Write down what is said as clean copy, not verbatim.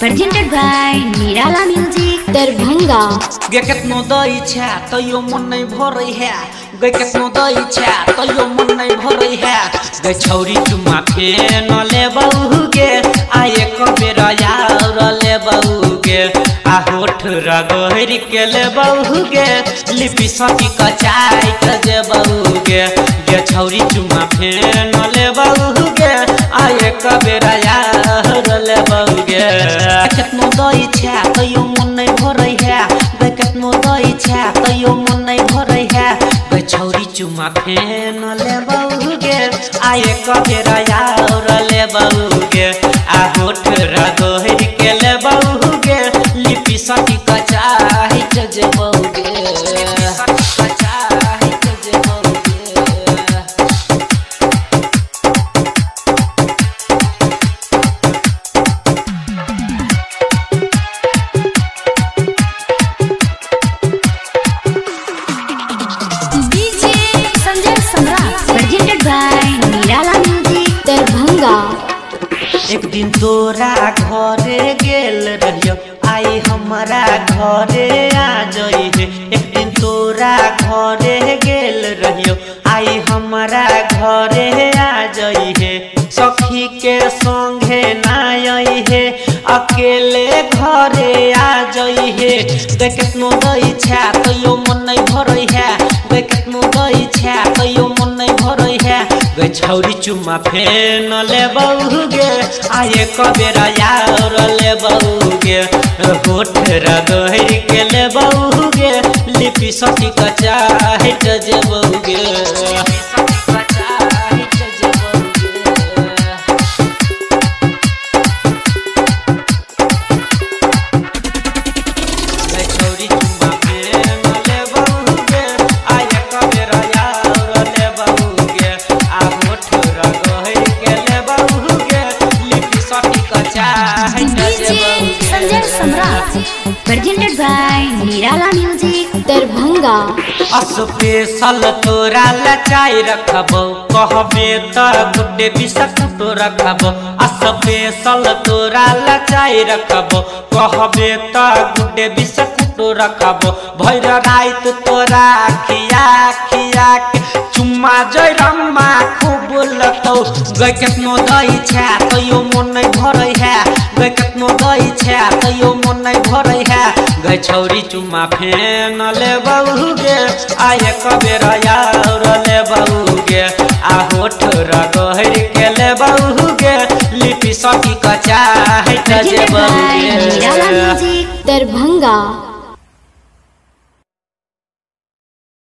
presented by Nirala Music Darbhanga। गे केतनो दई छा तइयो मन नहीं भरै है गे केतनो दई छा तइयो मन नहीं भरै है गे छौरी चुमा फेन ले बहु गे आए कबेरा यार ले बहु गे आ होठ रगहर के ले बहु गे लिपि सटी कचाई के जे बहु गे छौरी चुमा फेन ले बहु गे आए कबेरा यार ले बहु गे केतनो दई छा तइयो मन नहीं भरै है गे केतनो दई छा तइयो मन नहीं भरै है गे छौरी चुमा फेन ले बहु गे आए कबेरा यार ले बहु गे आ होठ रगहर के ले बहु गे लिपि सटी कचाई के जे बहु गे presented by Nirala Music Darbhanga। एक दिन तोरा घरे गेल रहियो आई हमारा घरे आ जई है एक दिन तोरा घरे गेल रहियो आई हमारा घरे आ जई है सखी के संगे ना आई है अकेले घरे आ जई है गे केतनो दई छा तइयो मन नहीं भरै है गे केतनो दई छा तइयो मन नहीं भरै है गे छौरी चुमा फेन ले बहु गे आए कबेरा यार ले बहु गे होठ रगहर के ले बहु गे लिपि सटी कचाई के जे बहु गे presented by Nirala Music Darbhanga। Special तोरा लचाई रखबो कहबे त गुड्डे बिसक तो रखबो स्पेशल तोरा लचाई रखबो कहबे त गुड्डे बिसक तो रखबो भैर रात तोरा खिया खिया के चुम्मा जय रम्मा खूब लतौ गे केतनो दई छा तइयो मन नहीं भरै है गे केतनो दई छा तइयो मन नहीं भरै है गे छौरी चुम्मा फेन ले बहु गे आए कबेरा यार ले बहु गे आ होठ रगहर के ले बहु गे लिपि सटी कचाई के जे बहु गे Nirala Music Darbhanga।